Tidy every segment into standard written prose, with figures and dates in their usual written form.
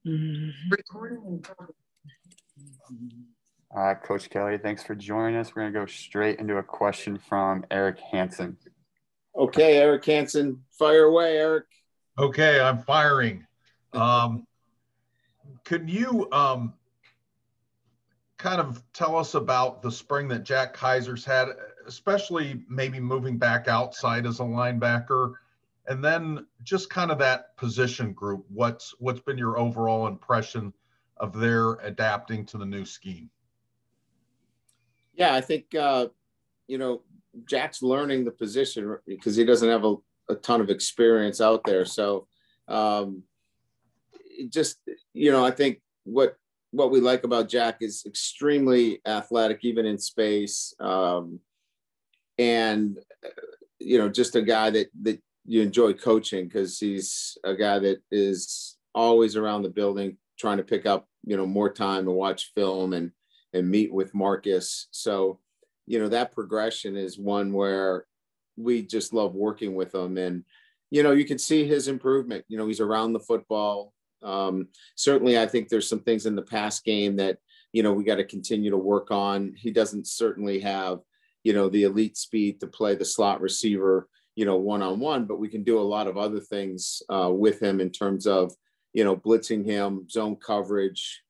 Coach Kelly, thanks for joining us. We're going to go straight into a question from Eric Hansen. Okay, Eric Hansen, fire away, Eric. Okay, I'm firing. Could you kind of tell us about the spring that Jack Kaiser's had, especially maybe moving back outside as a linebacker, and then just kind of that position group? What's been your overall impression of their adapting to the new scheme? Yeah, I think, Jack's learning the position because he doesn't have a ton of experience out there. So I think what we like about Jack is extremely athletic, even in space. And just a guy that you enjoy coaching because he's a guy that is always around the building trying to pick up, more time to watch film and meet with Marcus. So, that progression is one where we just love working with him. And, you can see his improvement. He's around the football. Certainly, I think there's some things in the pass game that, we got to continue to work on. He doesn't certainly have, the elite speed to play the slot receiver, one-on-one, but we can do a lot of other things with him in terms of, blitzing him, zone coverage,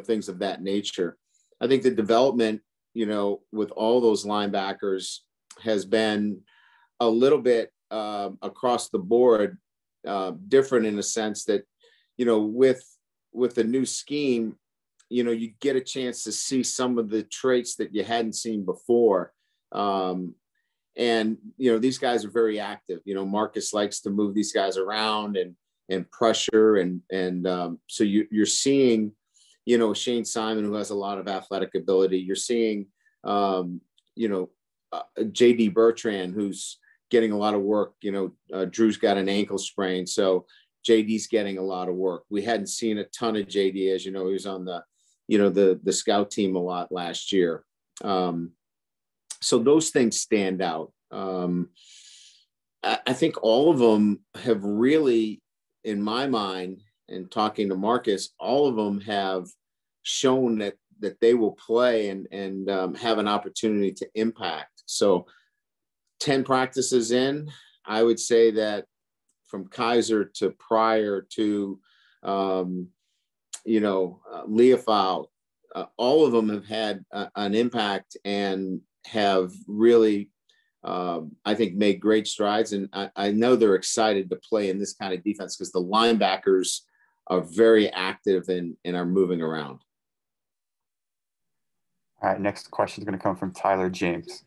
things of that nature. I think the development, with all those linebackers has been a little bit across the board different in a sense that, with the new scheme, you get a chance to see some of the traits that you hadn't seen before. And, these guys are very active. Marcus likes to move these guys around and pressure. And so you're seeing, Shane Simon, who has a lot of athletic ability. You're seeing, J.D. Bertrand, who's getting a lot of work. Drew's got an ankle sprain. So JD's getting a lot of work. We hadn't seen a ton of JD, as he was on the scout team a lot last year. So those things stand out. I think all of them have really, in my mind, and talking to Marcus, all of them have shown that they will play and have an opportunity to impact. So 10 practices in, I would say that from Kaiser to Pryor to, Leofold, all of them have had an impact and have really, I think, made great strides. And I know they're excited to play in this kind of defense because the linebackers are very active and are moving around. All right, next question is going to come from Tyler James.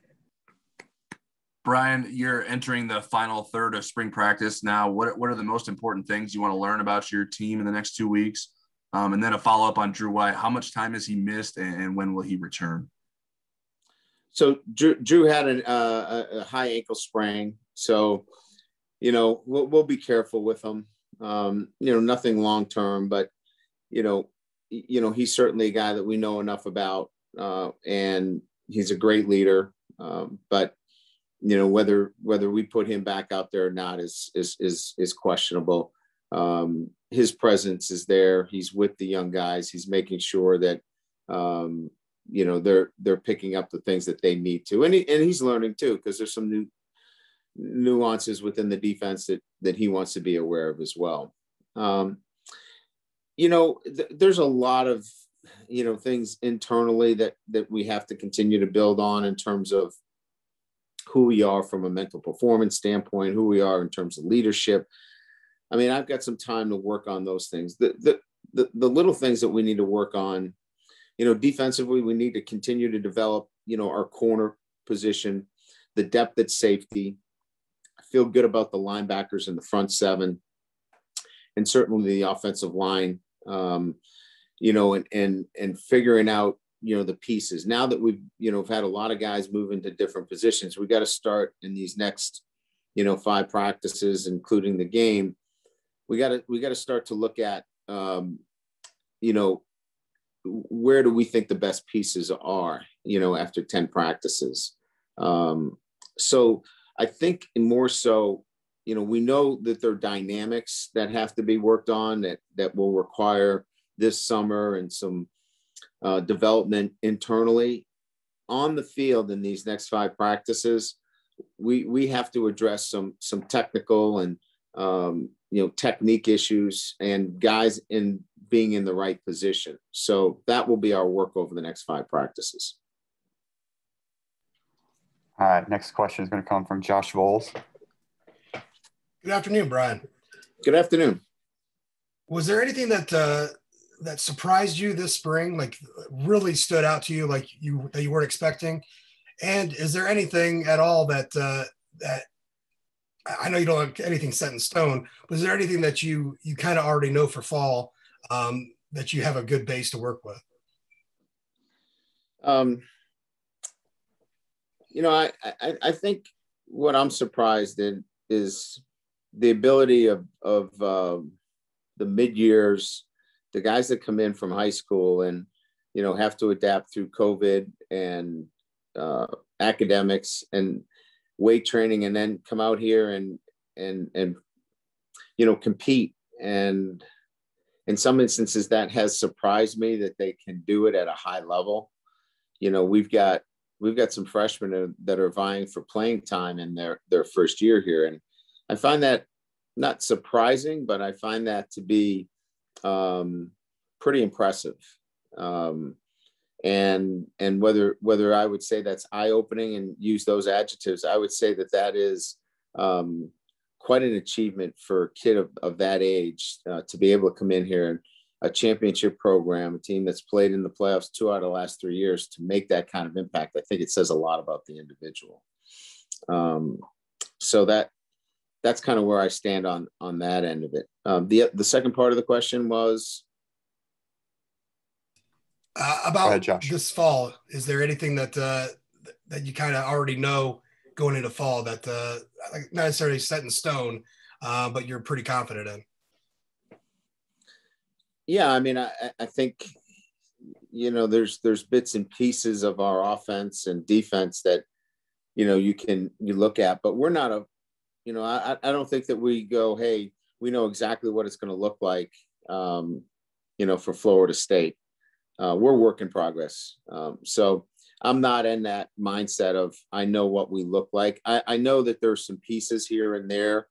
Bryan, you're entering the final third of spring practice now. What are the most important things you want to learn about your team in the next 2 weeks? And then a follow-up on Drew White. How much time has he missed and when will he return? So Drew had a high ankle sprain. So, we'll be careful with him. Nothing long-term, but, he's certainly a guy that we know enough about, and he's a great leader. But, whether we put him back out there or not is questionable. His presence is there. He's with the young guys. He's making sure that, they're picking up the things that they need to. And he's learning too, because there's some new nuances within the defense that he wants to be aware of as well. There's a lot of, things internally that we have to continue to build on in terms of who we are from a mental performance standpoint, who we are in terms of leadership. I mean, I've got some time to work on those things. The little things that we need to work on, defensively, we need to continue to develop, our corner position, the depth at safety. I feel good about the linebackers in the front seven, and certainly the offensive line, and figuring out, the pieces. Now that we've, had a lot of guys move into different positions, we got to start in these next, 5 practices, including the game. We got to start to look at, where do we think the best pieces are, after 10 practices. So I think more so, we know that there are dynamics that have to be worked on that will require, this summer and some development internally. On the field in these next 5 practices, we have to address some technical and technique issues and guys in being in the right position. So that will be our work over the next 5 practices. All right, next question is going to come from Josh Vowles. Good afternoon, Bryan. Good afternoon. Was there anything that surprised you this spring, like really stood out to you, like that you weren't expecting? And is there anything at all that I know you don't have anything set in stone, but is there anything that you kind of already know for fall that you have a good base to work with? I think what I'm surprised in is the ability of the mid-years, the guys that come in from high school and, have to adapt through COVID and academics and weight training, and then come out here and compete. And in some instances that has surprised me that they can do it at a high level. We've got some freshmen that are vying for playing time in their first year here. And I find that not surprising, but I find that to be pretty impressive. And whether I would say that's eye-opening and use those adjectives, I would say that is quite an achievement for a kid of that age to be able to come in here and a championship program, a team that's played in the playoffs 2 out of the last 3 years, to make that kind of impact. I think it says a lot about the individual. So that's kind of where I stand on that end of it. The second part of the question was about ahead, Josh. This fall. Is there anything that you kind of already know going into fall that not necessarily set in stone, but you're pretty confident in? Yeah, I mean, I think, there's bits and pieces of our offense and defense that, you look at, but we're not I don't think that we go, hey, we know exactly what it's going to look like, for Florida State. We're work in progress. So I'm not in that mindset of, I know what we look like. I know that there's some pieces here and there,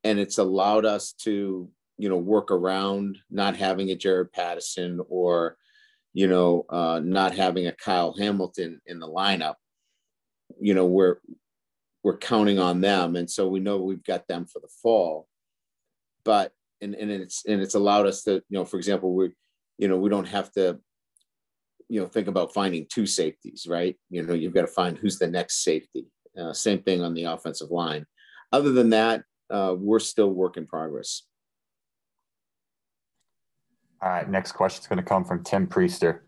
and it's allowed us to, work around not having a Jared Patterson or, not having a Kyle Hamilton in the lineup. We're counting on them. And so we know we've got them for the fall, but, and it's allowed us to, for example, we don't have to, think about finding 2 safeties, right? You've got to find who's the next safety. Same thing on the offensive line. Other than that, we're still work in progress. All right, next question is going to come from Tim Priester.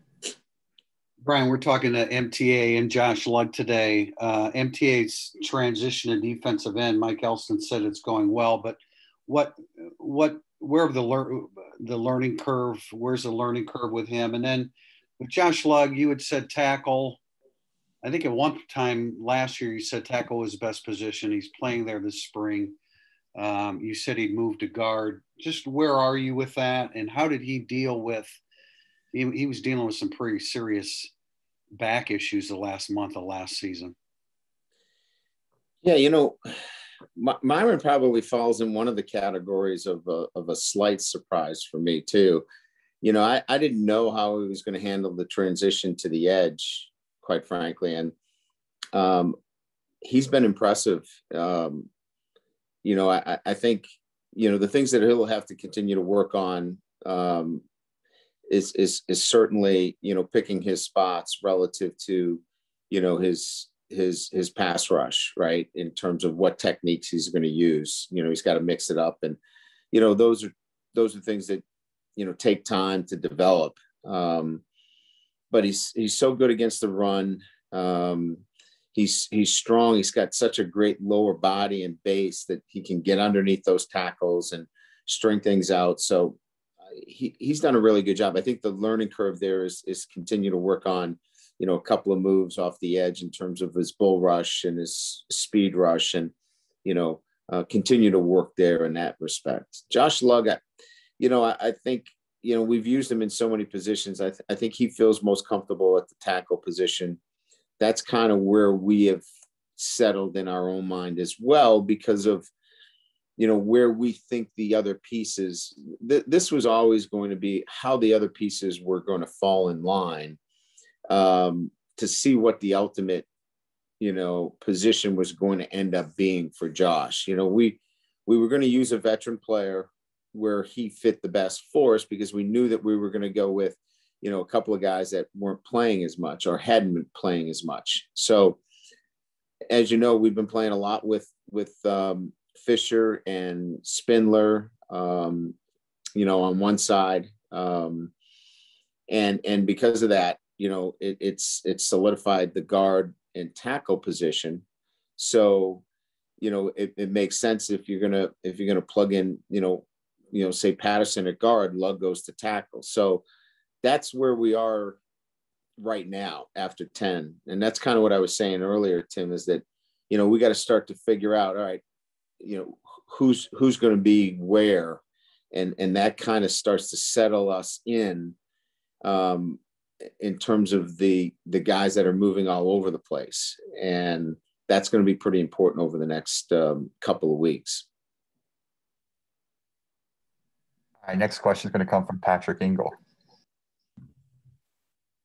Bryan, we're talking to MTA and Josh Lugg today. MTA's transition to defensive end, Mike Elston said it's going well, but where the learning curve, where's the learning curve with him? And then with Josh Lugg, you had said tackle. I think at one time last year, you said tackle was the best position. He's playing there this spring. You said he'd moved to guard. Just where are you with that? And how did he deal with, he was dealing with some pretty serious back issues the last month of last season. Yeah, Myron probably falls in one of the categories of a slight surprise for me too. I didn't know how he was going to handle the transition to the edge, quite frankly. And he's been impressive. I think, the things that he'll have to continue to work on is certainly, picking his spots relative to, his pass rush, right? In terms of what techniques he's going to use. He's got to mix it up. And, those are things that, take time to develop. But he's so good against the run. He's strong. He's got such a great lower body and base that he can get underneath those tackles and string things out. So he's done a really good job. I think the learning curve there is continue to work on, a couple of moves off the edge in terms of his bull rush and his speed rush, and, continue to work there in that respect. Josh Lugg, I think we've used him in so many positions. I think he feels most comfortable at the tackle position. That's kind of where we have settled in our own mind as well, because of, where we think the other pieces, this was always going to be how the other pieces were going to fall in line, to see what the ultimate, position was going to end up being for Josh. We were going to use a veteran player where he fit the best for us, because we knew that we were going to go with, a couple of guys that weren't playing as much or hadn't been playing as much. So, as you know, we've been playing a lot with Fisher and Spindler, on one side. And because of that, it's solidified the guard and tackle position. So, it makes sense if you're gonna plug in, say Patterson at guard, Lug goes to tackle. So that's where we are right now after 10. And that's kind of what I was saying earlier, Tim, is that, we got to start to figure out, all right, who's going to be where, and that kind of starts to settle us in terms of the guys that are moving all over the place. And that's going to be pretty important over the next couple of weeks. All right, next question is going to come from Patrick Engel.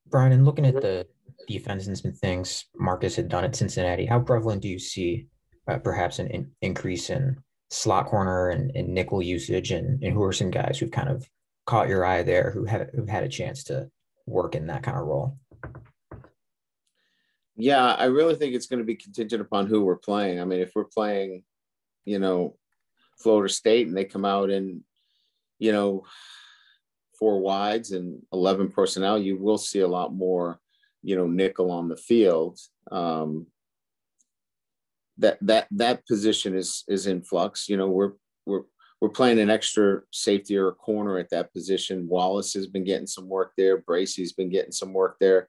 Bryan, in looking at the defense and some things Marcus had done at Cincinnati, how prevalent do you see perhaps an increase in slot corner and nickel usage, and who are some guys who've kind of caught your eye there who've had a chance to work in that kind of role? Yeah, I really think it's going to be contingent upon who we're playing. I mean, if we're playing, Florida State and they come out in, 4 wides and 11 personnel, you will see a lot more, nickel on the field. That position is in flux. We're playing an extra safety or a corner at that position. Wallace has been getting some work there. Bracey's been getting some work there,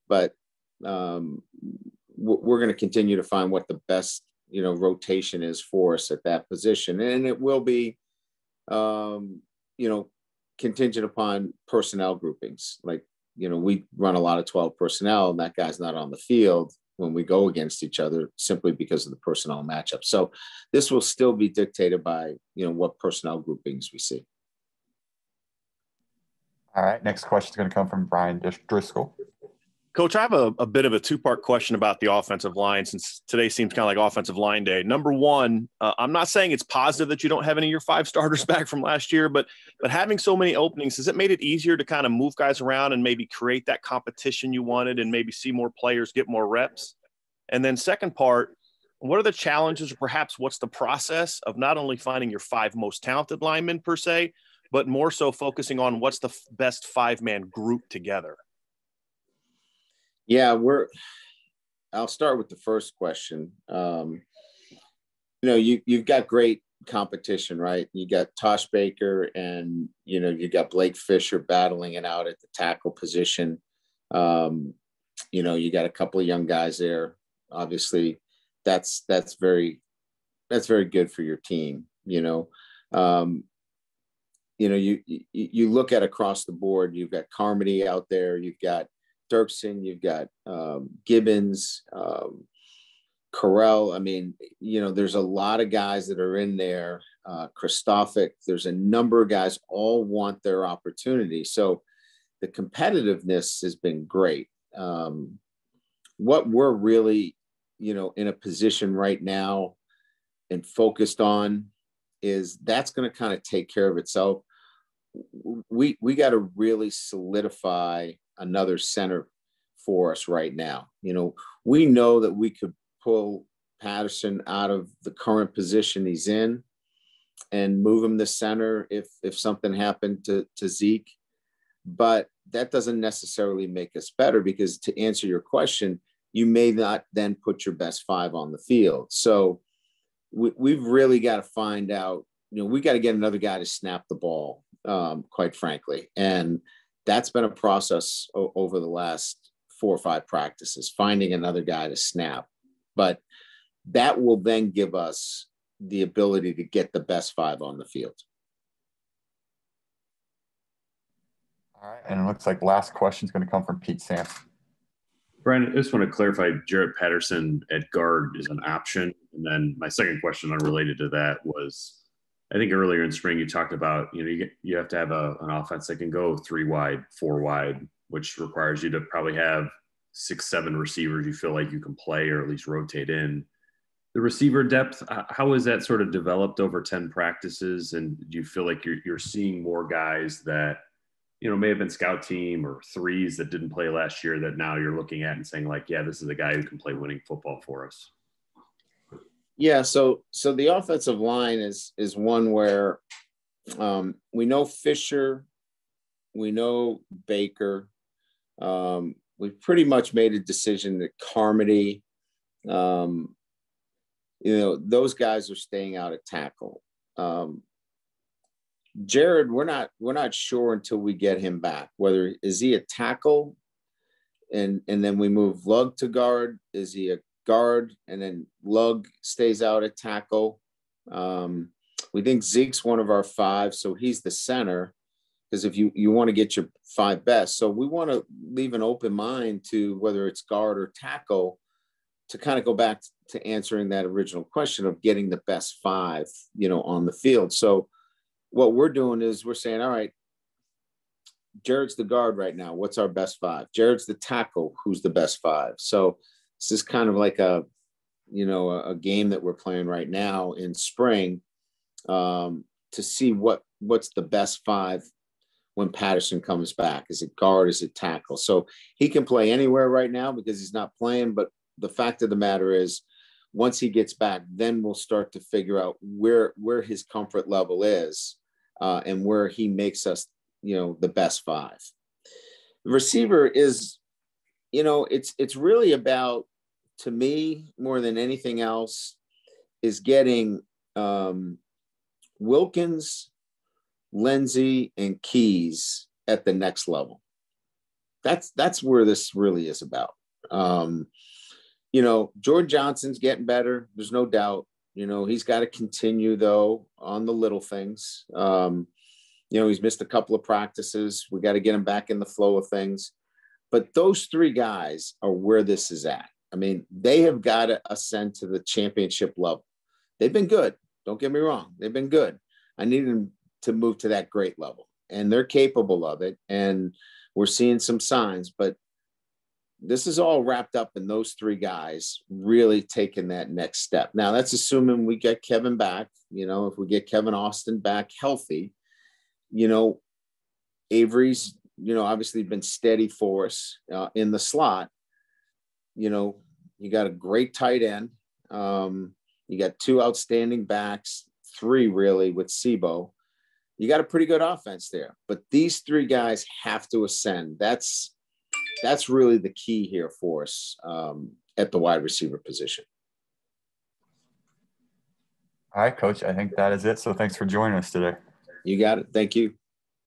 but we're going to continue to find what the best, rotation is for us at that position. And it will be, contingent upon personnel groupings. Like, we run a lot of 12 personnel and that guy's not on the field when we go against each other simply because of the personnel matchup. So this will still be dictated by, what personnel groupings we see. All right, next question is going to come from Bryan Driskell. Coach, I have a bit of a two-part question about the offensive line, since today seems kind of like offensive line day. Number one, I'm not saying it's positive that you don't have any of your 5 starters back from last year, but having so many openings, has it made it easier to kind of move guys around and maybe create that competition you wanted and maybe see more players get more reps? And then second part, what are the challenges, or perhaps what's the process of not only finding your 5 most talented linemen per se, but more so focusing on what's the best 5-man group together? Yeah, I'll start with the first question. You've got great competition, right? You got Tosh Baker and, you got Blake Fisher battling it out at the tackle position. You got a couple of young guys there. Obviously, that's very good for your team. You look at across the board, you've got Carmody out there, you've got Dirksen, you've got Gibbons, Carell. I mean, there's a lot of guys that are in there. Christophic, there's a number of guys all want their opportunity. So the competitiveness has been great. What we're really, in a position right now and focused on is that's going to kind of take care of itself. We got to really solidify another center for us right now. We know that we could pull Patterson out of the current position he's in and move him to center if something happened to Zeke, but that doesn't necessarily make us better, because to answer your question, you may not then put your best 5 on the field. So we've really got to find out, we got to get another guy to snap the ball, quite frankly. And that's been a process over the last 4 or 5 practices, finding another guy to snap. But that will then give us the ability to get the best 5 on the field. All right, and it looks like last question is going to come from Pete Sampson. Brian, I just want to clarify Jarrett Patterson at guard is an option. And then my second question unrelated to that was, I think earlier in spring you talked about, you have to have an offense that can go 3 wide, 4 wide, which requires you to probably have 6, 7 receivers you feel like you can play or at least rotate in. The receiver depth, how is that sort of developed over 10 practices? And do you feel like you're seeing more guys that, may have been scout team or threes that didn't play last year that now you're looking at and saying like, yeah, this is a guy who can play winning football for us? Yeah. So the offensive line is one where we know Fisher, we know Baker. We've pretty much made a decision that Carmody, those guys are staying out at tackle. Jared, we're not sure until we get him back. Whether is he a tackle, and then we move Lug to guard? Is he a guard and then Lug stays out at tackle? We think Zeke's one of our 5, so he's the center. Because if you want to get your 5 best, so we want to leave an open mind to whether it's guard or tackle, to kind of go back to answering that original question of getting the best 5, on the field. So what we're doing is we're saying, all right, Jared's the guard right now. What's our best 5? Jared's the tackle. Who's the best 5? So this is kind of like a game that we're playing right now in spring to see what's the best 5 when Patterson comes back. Is it guard? Is it tackle? So he can play anywhere right now because he's not playing. But the fact of the matter is, once he gets back, then we'll start to figure out where his comfort level is. And where he makes us, the best 5. The receiver is, it's really about, to me, more than anything else, is getting Wilkins, Lindsey, and Keys at the next level. That's where this really is about. Jordan Johnson's getting better. There's no doubt. He's got to continue, though, on the little things. He's missed a couple of practices. We got to get him back in the flow of things. But those 3 guys are where this is at. I mean, they have got to ascend to the championship level. They've been good. Don't get me wrong. They've been good. I need them to move to that great level. And they're capable of it. And we're seeing some signs. But this is all wrapped up in those 3 guys really taking that next step. Now, that's assuming we get Kevin back. If we get Kevin Austin back healthy, Avery's, obviously been steady for us in the slot. You got a great tight end. You got 2 outstanding backs, 3 really with Sebo. You got a pretty good offense there. But these 3 guys have to ascend. That's really the key here for us at the wide receiver position. All right, Coach, I think that is it. So thanks for joining us today. You got it. Thank you.